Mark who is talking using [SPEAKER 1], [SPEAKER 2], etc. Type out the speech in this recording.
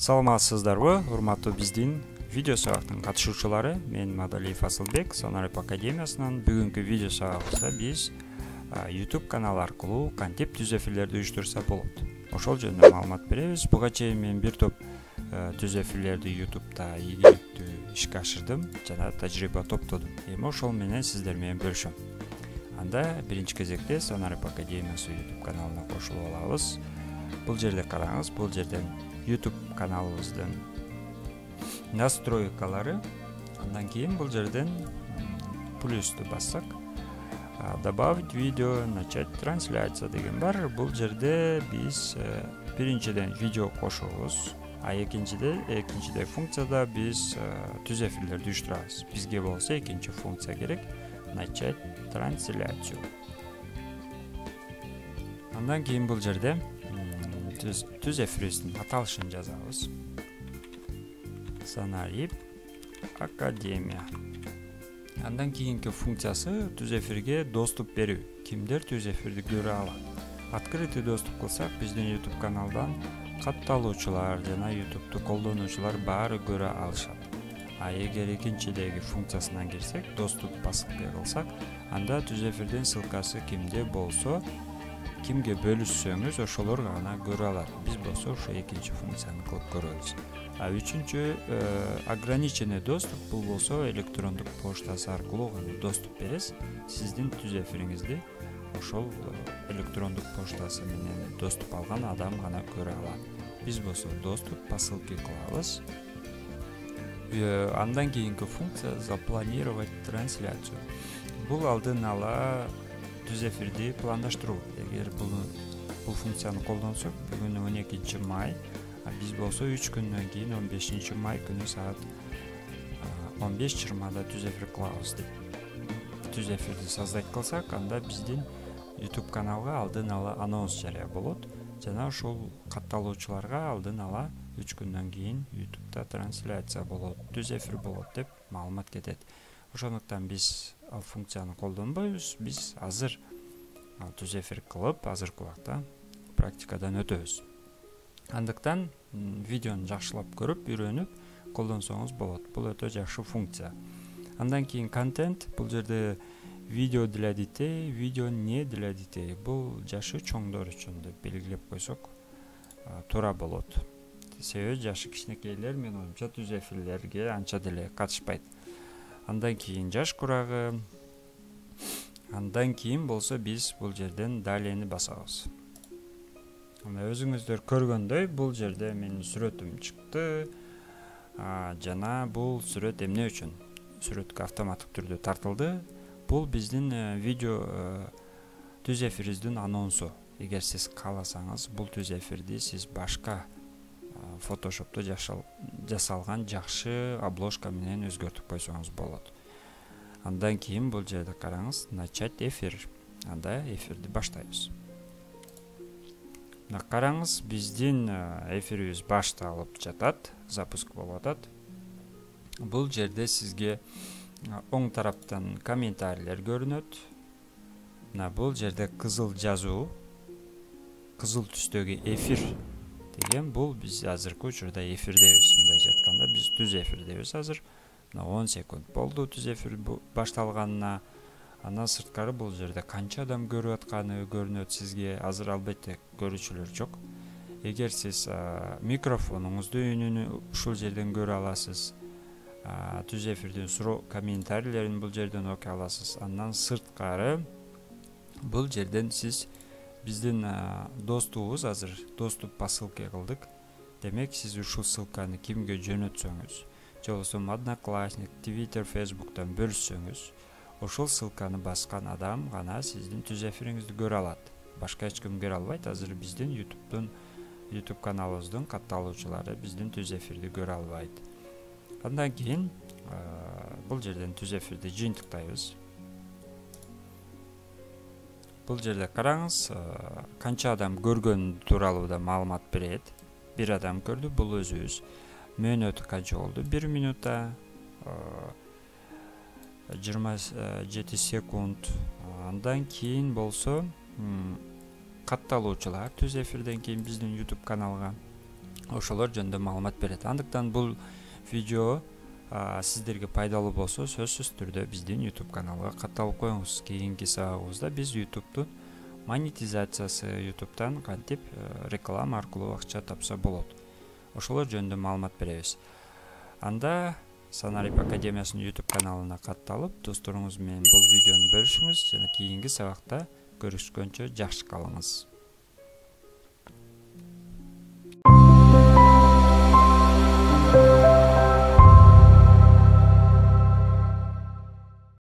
[SPEAKER 1] Саламатсыздарбы, урматтуу биздин видео сабактын катышуучулары? Мен Мадалиев Асылбек, Сонареп Академиясынан. Бүгүнкү видео сабагыбызда биз YouTube канал аркылуу кантип түз эфирлерди уюштурса болот. Ошол жөнүндө маалымат беребиз. Буга чейин мен бир топ түз эфирлерди YouTube'да ийгиликтүү ишке ашырдым жана тажрыйба топтодум. Эми ошол менен сиздер менен бөлүшөм. Анда биринчи кезекте Сонареп Академиясы YouTube каналына кошулуп алабыз. Бул жерде караңыз, бул жерден YouTube каналыбыздын настройкалары, андан кийин бул жерден плюсту бассак, добавить видео, начать трансляция деген бар. Бул жерде биз биринчиден видео кошобуз, а экинчиден функцияда биз түз эфирлерди уюштурабыз. Бизге болсо экинчи функция керек, начать трансляцию. Андан кийин бул жерде түз эфирибиздин аталышын жазабыз. Сонареп Академия. Андан кийинки функциясы түз эфирге доступ берүү. Кимдер түз эфирди көрө алат? Открытый доступ кылсак, биздин YouTube каналдан катталуучулар жана YouTube'ду колдонуучулар баары көрө алышат. А эгер экинчидеги функциясынан кирсек, доступ басып кылсак, анда түз эфирдин ссылкасы кимде болсо, кимге бөлүшсөңүз ошолор гана көрө алат. Биз болсо ошо экинчи функцияны кылып көрөбүз. А үчүнчү ограниченный доступ, бул болсо электрондук поштасы аркылуу гана доступ бересиз. Сиздин түз эфириңизди ошол электрондук поштасы менен доступ алган адам гана көрө алат. Биз болсо доступ по ссылке кылабыз. Андан кийинки функция запланировать трансляцию. Бул алдын ала түз эфирди пландаштыруу. Эгер бул функцияны колдонсок, бүгүн 12 май, а биз болсо 3 күндөн кийин 15 май күнү саат 15:20 түз эфир кылабыз деп. Түз эфирди создать кылсак, анда биздин YouTube каналга алдын ала анонс жарыя болот. Жана ошол катталуучуларга алдын ала 3 күндөн кийин YouTube'да трансляция болот, түз эфир болот деп маалымат кетет. Ошондуктан биз ал функцияны колдонбойбуз. Биз азыр түз эфир кылып, азыркы убакта практикадан өтөбүз. Андыктан видеону жакшылап көрүп, үйрөнүп колдонсоңуз болот. Бул өтө жакшы функция. Андан кийин контент, бул жерде видео для детей, видео не для детей. Бул жашы чоңдор үчүн деп белгилеп койсок туура болот. Себеби жашы кичинекейлер менен оюмча түз эфирлерге анча деле катышпайт. Андан кийин жаш курагы. Андан кийин болсо биз бул жерден далени басабыз. Өзүңүздөр көргөндөй, бул жерде менин сүрөтүм чыкты. Жана бул сүрөт эмне үчүн? Сүрөткө автоматтык түрдө тартылды. Бул биздин видео түз эфирибиздин анонсу. Эгер сиз кааласаңыз, бул түз эфирди сиз башка Photoshop'та жасалган жакшы обложка менен өзгөртүп койсоңуз болот. Андан кийин бул жерде караңыз, начать эфир. Анда эфирди баштайбыз. Караңыз, биздин эфирибиз башталып жатат, запуск болуп атат. Бул жерде сизге оң тараптан комментарийлер көрүнөт. Бул жерде кызыл жазуу, кызыл түстөгү эфир деген, бул биз азыркы учурда эфирдебиз. Мындай айтканда, биз түз эфирдебиз азыр. 10 секунд болду түз эфир башталганына. Андан сырткары бул жерде канча адам көрүп атканы көрүнөт сизге. Азыр албетте көрүүчүлөр жок. Эгер сиз микрофонуңузду үнүнү ушул жерден көрө аласыз. Түз эфирдин суроо комментарийлерин бул жерден окуй аласыз. Андан сырткары бул жерден сиз биздин достубуз азыр доступ по ссылке кылдык. Демек, сиз ушул ссылканы кимге жөнөтсөңүз, же болбосо Одноклассник, Twitter, Facebook'тан бөлүшсөңүз, ошол ссылканы баскан адам гана сиздин түз эфириңизди көрө алат. Башка эч ким көрө албайт. Азыр биздин YouTube каналыбыздын катталуучулары биздин түз эфирди көрө албайт. Андан кийин бул жерден түз эфирди жыйынтыктайбыз. Бул жерде караңыз, канча адам көргөн тууралуу да маалымат берет. Бир адам көрдү, бул өзүбүз. Мөөнөтү канча болду? 1 минута 27 секунд. Андан кийин болсо катталуучулар түз эфирден кийин биздин YouTube каналга ошолор жөнүндө маалымат берет. Андыктан бул видео сиздерге пайдалуу болсо, сөзсүз түрдө биздин YouTube каналга катталып коюңуз. Кийинки сабагыбызда биз YouTube'тун монетизациясы, YouTube'тан кантип реклама аркылуу акча тапса болот, ошолор жөнүндө маалымат беребиз. Анда Санарип Академиясынын YouTube каналына катталып, досторуңуз менен бул видеону бөлүшүңүз жана кийинки сабакта көрүшкөнчө жакшы калыңыз.